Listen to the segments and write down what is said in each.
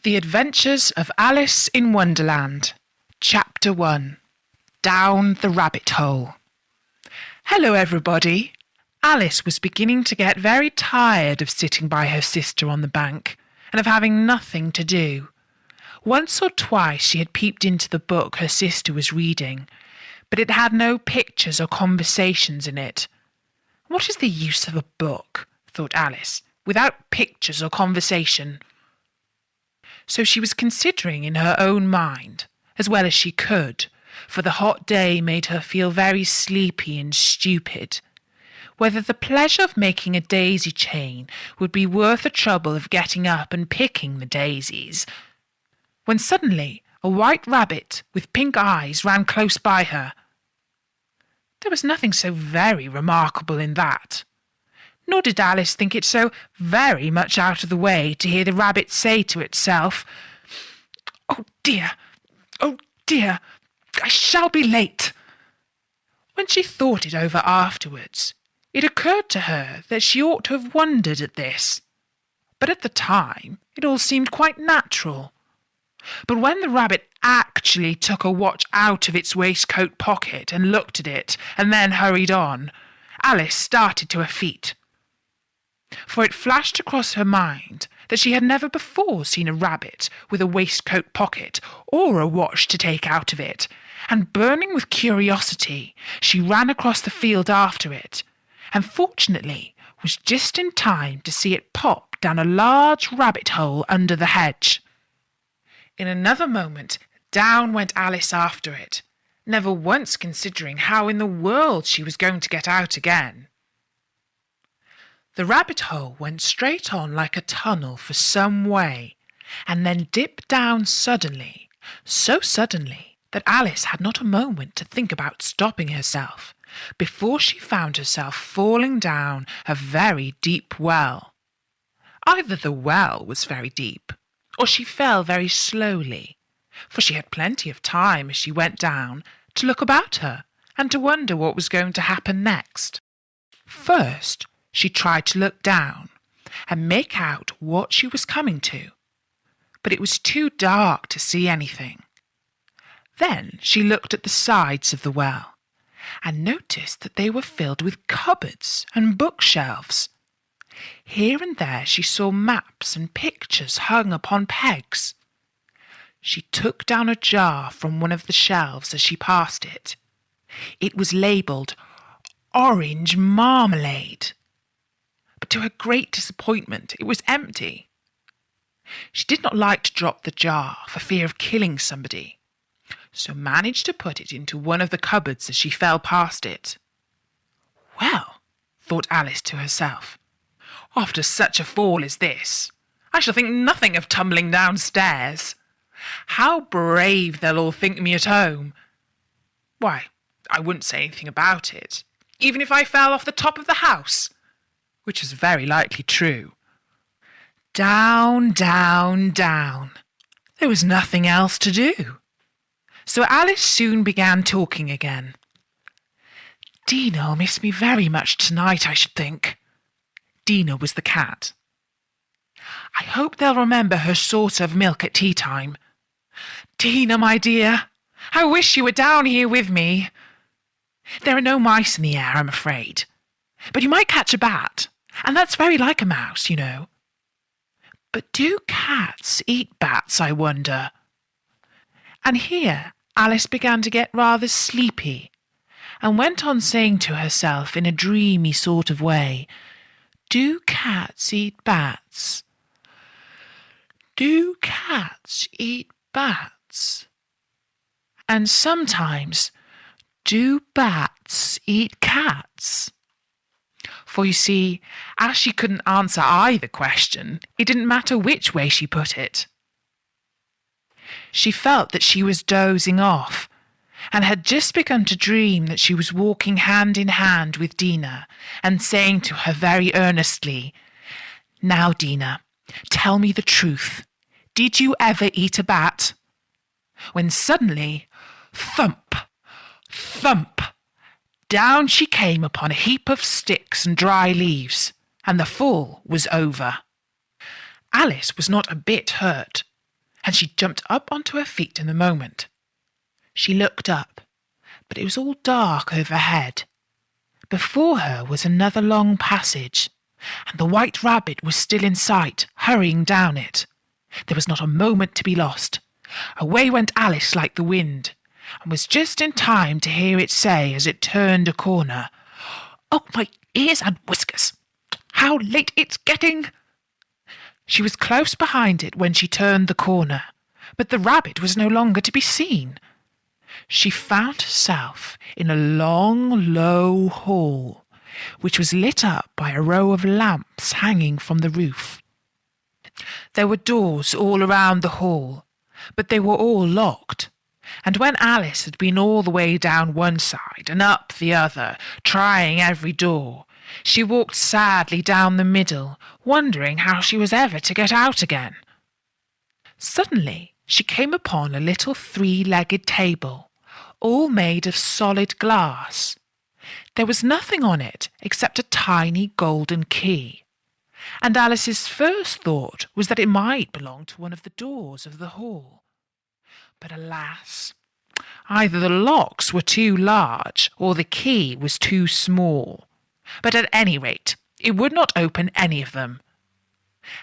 The Adventures of Alice in Wonderland, Chapter 1, Down the Rabbit Hole. Hello, everybody. Alice was beginning to get very tired of sitting by her sister on the bank and of having nothing to do. Once or twice she had peeped into the book her sister was reading, but it had no pictures or conversations in it. What is the use of a book, thought Alice, without pictures or conversation? So she was considering in her own mind, as well as she could, for the hot day made her feel very sleepy and stupid, whether the pleasure of making a daisy chain would be worth the trouble of getting up and picking the daisies, when suddenly a white rabbit with pink eyes ran close by her. There was nothing so very remarkable in that. Nor did Alice think it so very much out of the way to hear the rabbit say to itself, "Oh dear, I shall be late." When she thought it over afterwards, it occurred to her that she ought to have wondered at this. But at the time, it all seemed quite natural. But when the rabbit actually took a watch out of its waistcoat pocket and looked at it and then hurried on, Alice started to her feet. For it flashed across her mind that she had never before seen a rabbit with a waistcoat pocket or a watch to take out of it, and burning with curiosity, she ran across the field after it, and fortunately was just in time to see it pop down a large rabbit hole under the hedge. In another moment, down went Alice after it, never once considering how in the world she was going to get out again. The rabbit hole went straight on like a tunnel for some way, and then dipped down suddenly, so suddenly that Alice had not a moment to think about stopping herself, before she found herself falling down a very deep well. Either the well was very deep, or she fell very slowly, for she had plenty of time as she went down to look about her and to wonder what was going to happen next. First, she tried to look down and make out what she was coming to, but it was too dark to see anything. Then she looked at the sides of the well and noticed that they were filled with cupboards and bookshelves. Here and there she saw maps and pictures hung upon pegs. She took down a jar from one of the shelves as she passed it. It was labelled Orange Marmalade. But to her great disappointment, it was empty. She did not like to drop the jar for fear of killing somebody, so managed to put it into one of the cupboards as she fell past it. Well, thought Alice to herself, after such a fall as this, I shall think nothing of tumbling downstairs. How brave they'll all think me at home. Why, I wouldn't say anything about it, even if I fell off the top of the house, which was very likely true. Down, down, down. There was nothing else to do. So Alice soon began talking again. "Dinah'll miss me very much tonight, I should think." Dinah was the cat. "I hope they'll remember her saucer of milk at tea time. Dinah, my dear, I wish you were down here with me. There are no mice in the air, I'm afraid, but you might catch a bat, and that's very like a mouse, you know. But do cats eat bats, I wonder?" And here Alice began to get rather sleepy, and went on saying to herself in a dreamy sort of way, "Do cats eat bats? Do cats eat bats? And sometimes, do bats eat cats?" For you see, as she couldn't answer either question, it didn't matter which way she put it. She felt that she was dozing off, and had just begun to dream that she was walking hand in hand with Dinah, and saying to her very earnestly, "Now, Dinah, tell me the truth. Did you ever eat a bat?" When suddenly, thump, thump, down she came upon a heap of sticks and dry leaves, and the fall was over. Alice was not a bit hurt, and she jumped up onto her feet in a moment. She looked up, but it was all dark overhead. Before her was another long passage, and the White Rabbit was still in sight, hurrying down it. There was not a moment to be lost. Away went Alice like the wind, and was just in time to hear it say as it turned a corner, "Oh, my ears and whiskers! How late it's getting!" She was close behind it when she turned the corner, but the rabbit was no longer to be seen. She found herself in a long, low hall, which was lit up by a row of lamps hanging from the roof. There were doors all around the hall, but they were all locked, and when Alice had been all the way down one side and up the other, trying every door, she walked sadly down the middle, wondering how she was ever to get out again. Suddenly she came upon a little three-legged table, all made of solid glass. There was nothing on it except a tiny golden key, and Alice's first thought was that it might belong to one of the doors of the hall. But alas, either the locks were too large or the key was too small. But at any rate, it would not open any of them.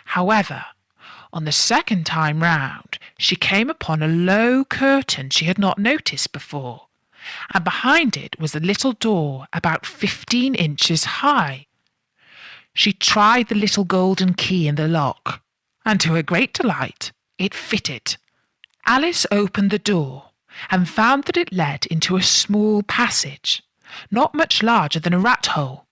However, on the second time round, she came upon a low curtain she had not noticed before, and behind it was a little door about 15 inches high. She tried the little golden key in the lock, and to her great delight, it fitted. Alice opened the door and found that it led into a small passage, not much larger than a rat hole.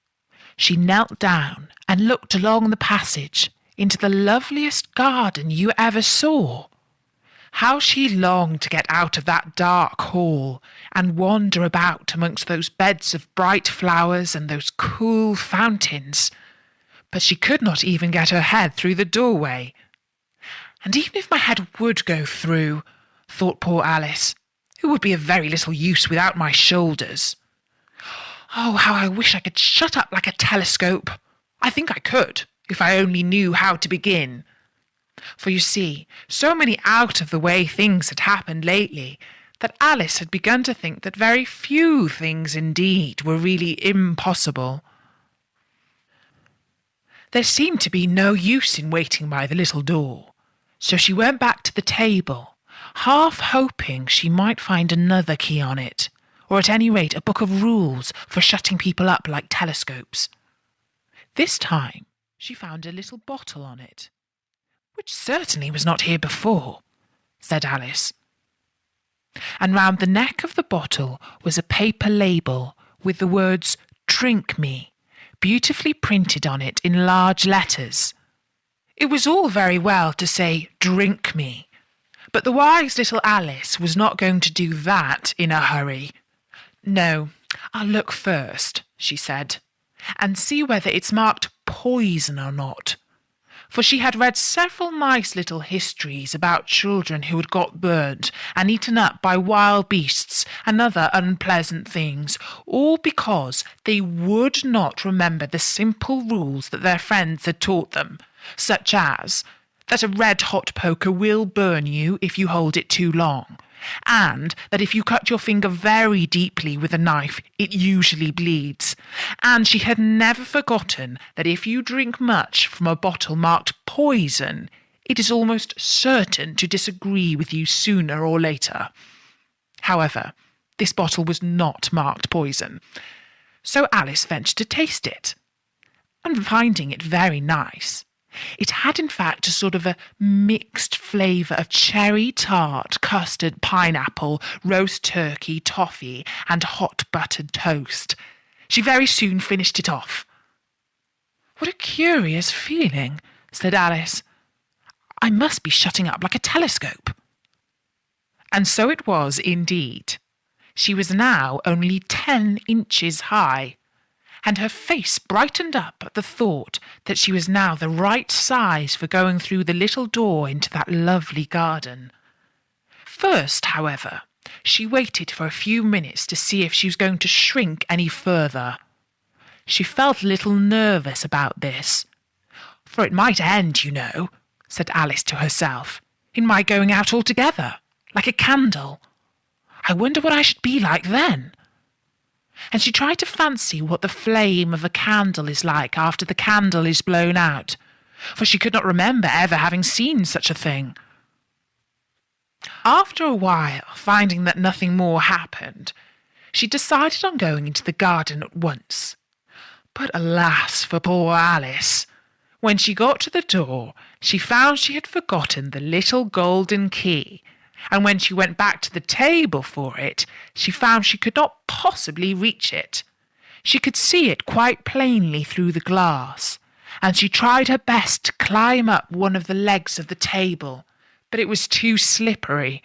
She knelt down and looked along the passage into the loveliest garden you ever saw. How she longed to get out of that dark hall and wander about amongst those beds of bright flowers and those cool fountains. But she could not even get her head through the doorway. And even if my head would go through, thought poor Alice, it would be of very little use without my shoulders. Oh, how I wish I could shut up like a telescope. I think I could, if I only knew how to begin. For you see, so many out-of-the-way things had happened lately that Alice had begun to think that very few things indeed were really impossible. There seemed to be no use in waiting by the little door, so she went back to the table, half hoping she might find another key on it, or at any rate a book of rules for shutting people up like telescopes. This time she found a little bottle on it, which certainly was not here before, said Alice. And round the neck of the bottle was a paper label with the words "Drink Me" beautifully printed on it in large letters. It was all very well to say "Drink me," but the wise little Alice was not going to do that in a hurry. "No, I'll look first," she said, "and see whether it's marked poison or not." For she had read several nice little histories about children who had got burnt and eaten up by wild beasts and other unpleasant things, all because they would not remember the simple rules that their friends had taught them, such as that a red-hot poker will burn you if you hold it too long, and that if you cut your finger very deeply with a knife, it usually bleeds. And she had never forgotten that if you drink much from a bottle marked poison, it is almost certain to disagree with you sooner or later. However, this bottle was not marked poison, so Alice ventured to taste it, and finding it very nice, it had in fact a sort of a mixed flavour of cherry tart, custard, pineapple, roast turkey, toffee, and hot buttered toast. She very soon finished it off. "What a curious feeling," said Alice. "I must be shutting up like a telescope." And so it was indeed. She was now only 10 inches high, and her face brightened up at the thought that she was now the right size for going through the little door into that lovely garden. First, however, she waited for a few minutes to see if she was going to shrink any further. She felt a little nervous about this. "For it might end, you know," said Alice to herself, It might going out altogether, like a candle. I wonder what I should be like then. And she tried to fancy what the flame of a candle is like after the candle is blown out, for she could not remember ever having seen such a thing. After a while, finding that nothing more happened, she decided on going into the garden at once. But alas for poor Alice! When she got to the door, she found she had forgotten the little golden key, and when she went back to the table for it, she found she could not possibly reach it. She could see it quite plainly through the glass, and she tried her best to climb up one of the legs of the table, but it was too slippery,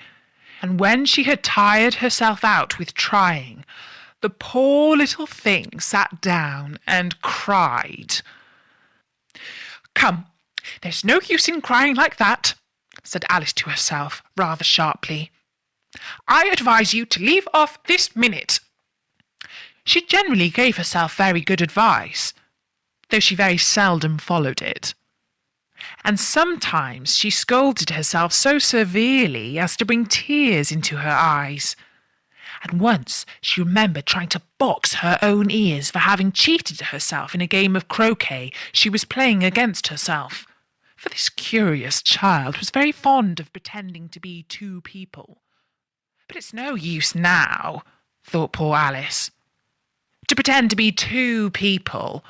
and when she had tired herself out with trying, the poor little thing sat down and cried. "Come, there's no use in crying like that," said Alice to herself, rather sharply. "I advise you to leave off this minute." She generally gave herself very good advice, though she very seldom followed it. And sometimes she scolded herself so severely as to bring tears into her eyes. And once she remembered trying to box her own ears for having cheated herself in a game of croquet she was playing against herself. For this curious child was very fond of pretending to be two people. But it's no use now, thought poor Alice, to pretend to be two people.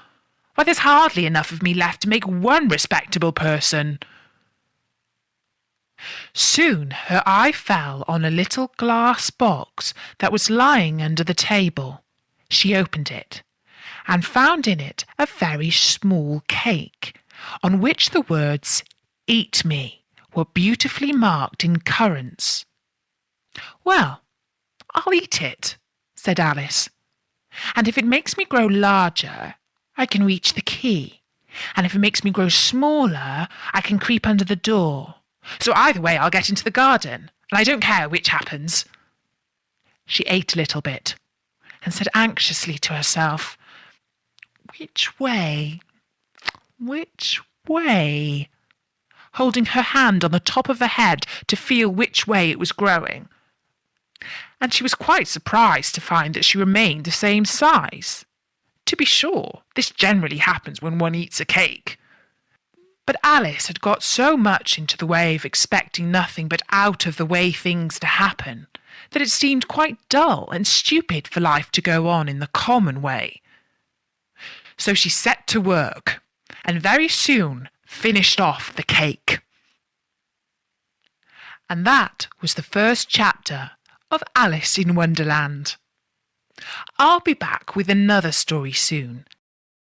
Why, there's hardly enough of me left to make one respectable person. Soon her eye fell on a little glass box that was lying under the table. She opened it, and found in it a very small cake, on which the words "Eat me" were beautifully marked in currants. "Well, I'll eat it," said Alice, "and if it makes me grow larger, I can reach the key, and if it makes me grow smaller, I can creep under the door. So either way I'll get into the garden, and I don't care which happens." She ate a little bit, and said anxiously to herself, "Which way? Which way?" holding her hand on the top of her head to feel which way it was growing. And she was quite surprised to find that she remained the same size. To be sure, this generally happens when one eats a cake. But Alice had got so much into the way of expecting nothing but out-of-the-way things to happen that it seemed quite dull and stupid for life to go on in the common way. So she set to work, and very soon finished off the cake. And that was the first chapter of Alice in Wonderland. I'll be back with another story soon,